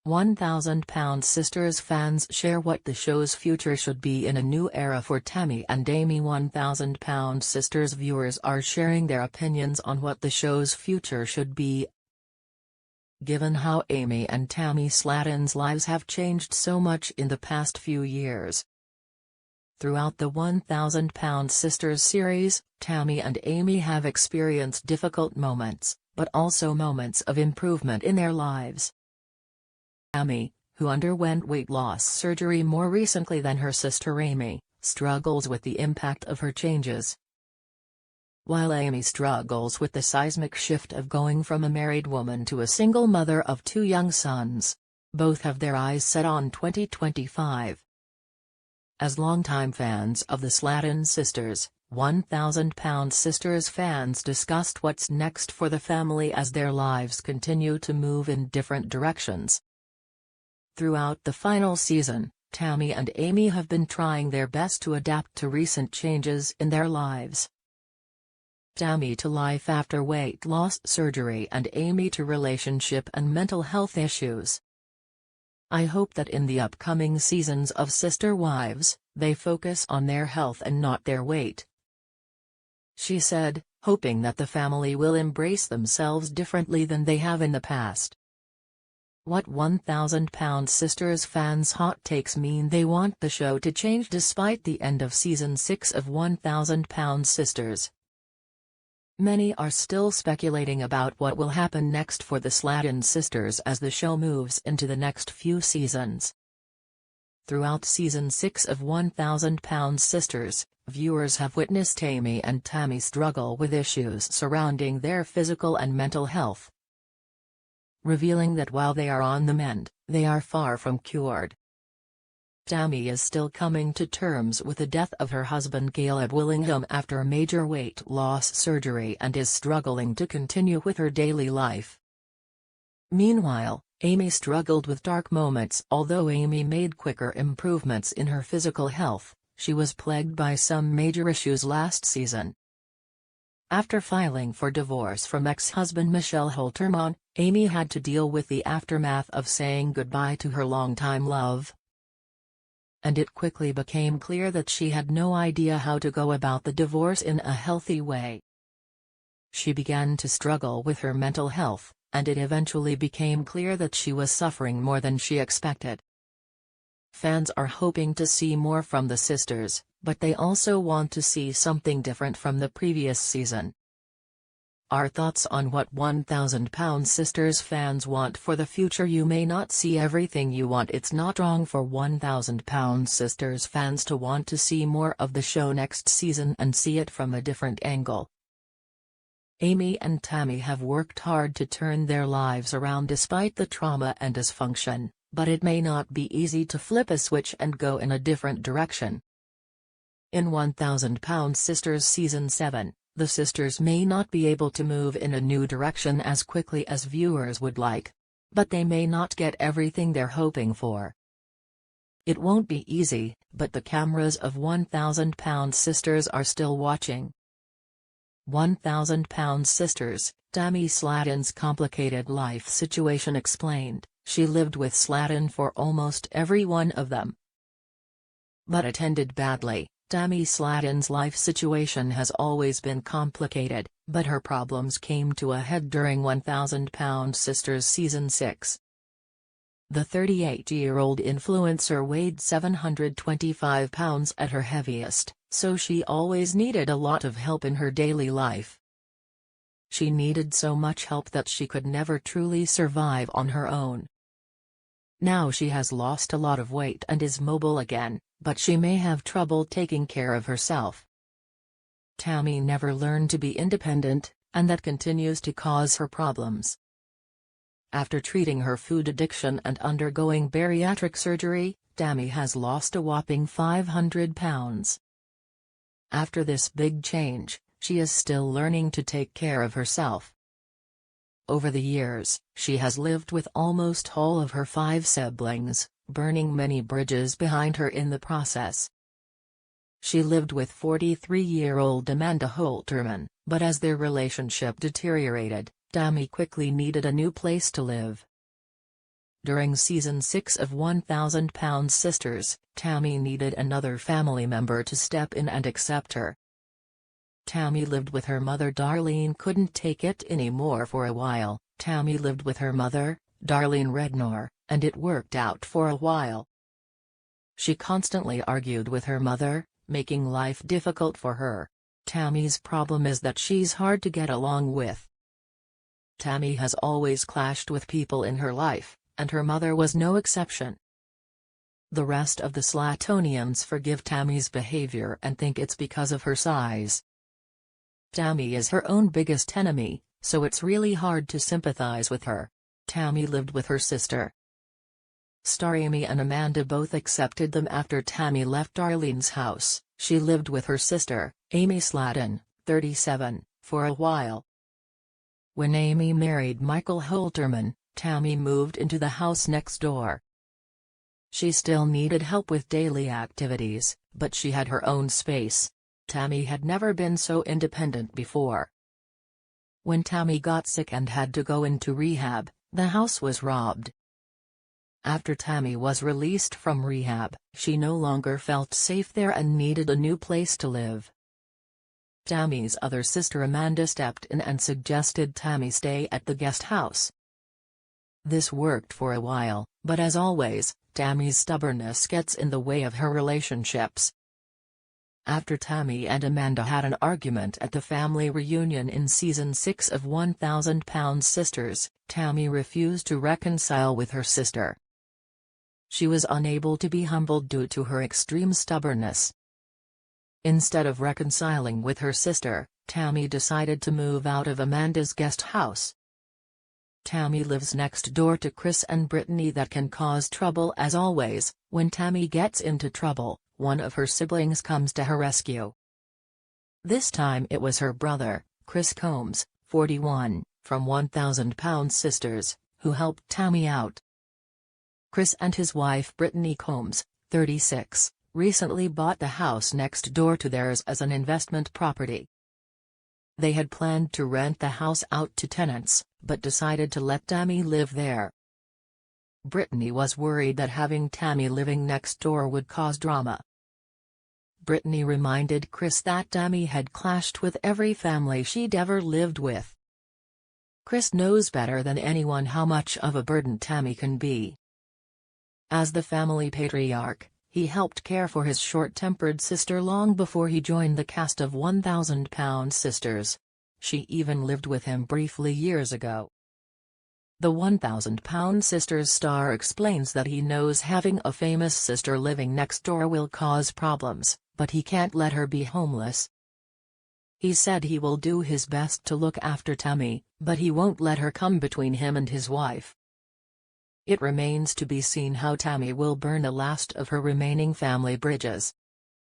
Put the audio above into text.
1,000 Sisters fans share what the show's future should be in a new era for Tammy and Amy. 1,000 Sisters viewers are sharing their opinions on what the show's future should be. Given how Amy and Tammy Slaton's lives have changed so much in the past few years. Throughout the 1,000 Sisters series, Tammy and Amy have experienced difficult moments, but also moments of improvement in their lives. Tammy, who underwent weight loss surgery more recently than her sister Amy, struggles with the impact of her changes. While Amy struggles with the seismic shift of going from a married woman to a single mother of 2 young sons, both have their eyes set on 2025. As longtime fans of the Slaton sisters, 1,000 Sisters fans discussed what's next for the family as their lives continue to move in different directions. Throughout the final season, Tammy and Amy have been trying their best to adapt to recent changes in their lives. Tammy to life after weight loss surgery and Amy to relationship and mental health issues. I hope that in the upcoming seasons of Sister Wives, they focus on their health and not their weight, she said, hoping that the family will embrace themselves differently than they have in the past. What 1,000 Sisters fans' hot takes mean they want the show to change despite the end of Season 6 of 1,000 Sisters. Many are still speculating about what will happen next for the Slaton sisters as the show moves into the next few seasons. Throughout Season 6 of 1,000 Sisters, viewers have witnessed Amy and Tammy struggle with issues surrounding their physical and mental health, revealing that while they are on the mend, they are far from cured. Tammy is still coming to terms with the death of her husband Caleb Willingham after a major weight loss surgery and is struggling to continue with her daily life. Meanwhile, Amy struggled with dark moments. Although Amy made quicker improvements in her physical health, she was plagued by some major issues last season. After filing for divorce from ex-husband Michelle Holterman, Amy had to deal with the aftermath of saying goodbye to her longtime love. And it quickly became clear that she had no idea how to go about the divorce in a healthy way. She began to struggle with her mental health, and it eventually became clear that she was suffering more than she expected. Fans are hoping to see more from the sisters, but they also want to see something different from the previous season. Our thoughts on what 1,000 Sisters fans want for the future. You may not see everything you want. It's not wrong for 1,000 Sisters fans to want to see more of the show next season and see it from a different angle. Amy and Tammy have worked hard to turn their lives around despite the trauma and dysfunction, but it may not be easy to flip a switch and go in a different direction. In 1,000 Sisters Season 7, the sisters may not be able to move in a new direction as quickly as viewers would like. But they may not get everything they're hoping for. It won't be easy, but the cameras of 1,000 Sisters are still watching. 1,000 Sisters, Tammy Slaton's complicated life situation explained. She lived with Slaton for almost every one of them, but it ended badly. Tammy Slaton's life situation has always been complicated, but her problems came to a head during 1,000 Sisters Season 6. The 38-year-old influencer weighed 725 pounds at her heaviest, so she always needed a lot of help in her daily life. She needed so much help that she could never truly survive on her own. Now she has lost a lot of weight and is mobile again, but she may have trouble taking care of herself. Tammy never learned to be independent, and that continues to cause her problems. After treating her food addiction and undergoing bariatric surgery, Tammy has lost a whopping 500 pounds. After this big change, she is still learning to take care of herself. Over the years, she has lived with almost all of her 5 siblings, burning many bridges behind her in the process. She lived with 43-year-old Amanda Holterman, but as their relationship deteriorated, Tammy quickly needed a new place to live. During Season 6 of 1000 Pound Sisters, Tammy needed another family member to step in and accept her. Tammy lived with her mother. Darlene couldn't take it anymore for a while. Tammy lived with her mother, Darlene Rednor, and it worked out for a while. She constantly argued with her mother, making life difficult for her. Tammy's problem is that she's hard to get along with. Tammy has always clashed with people in her life, and her mother was no exception. The rest of the Slatonians forgive Tammy's behavior and think it's because of her size. Tammy is her own biggest enemy, so it's really hard to sympathize with her. Tammy lived with her sister. Star Amy and Amanda both accepted them after Tammy left Darlene's house. She lived with her sister, Amy Slaton, 37, for a while. When Amy married Michael Holterman, Tammy moved into the house next door. She still needed help with daily activities, but she had her own space. Tammy had never been so independent before. When Tammy got sick and had to go into rehab, the house was robbed. After Tammy was released from rehab, she no longer felt safe there and needed a new place to live. Tammy's other sister Amanda stepped in and suggested Tammy stay at the guest house. This worked for a while, but as always, Tammy's stubbornness gets in the way of her relationships. After Tammy and Amanda had an argument at the family reunion in Season 6 of 1000 Pound Sisters, Tammy refused to reconcile with her sister. She was unable to be humbled due to her extreme stubbornness. Instead of reconciling with her sister, Tammy decided to move out of Amanda's guest house. Tammy lives next door to Chris and Brittany. That can cause trouble. As always, when Tammy gets into trouble, one of her siblings comes to her rescue. This time it was her brother, Chris Combs, 41, from 1000 Pound Sisters, who helped Tammy out. Chris and his wife Brittany Combs, 36, recently bought the house next door to theirs as an investment property. They had planned to rent the house out to tenants, but decided to let Tammy live there. Brittany was worried that having Tammy living next door would cause drama. Brittany reminded Chris that Tammy had clashed with every family she'd ever lived with. Chris knows better than anyone how much of a burden Tammy can be. As the family patriarch, he helped care for his short-tempered sister long before he joined the cast of 1000 Pound Sisters. She even lived with him briefly years ago. The 1000 Pound Sisters star explains that he knows having a famous sister living next door will cause problems, but he can't let her be homeless. He said he will do his best to look after Tammy, but he won't let her come between him and his wife. It remains to be seen how Tammy will burn the last of her remaining family bridges.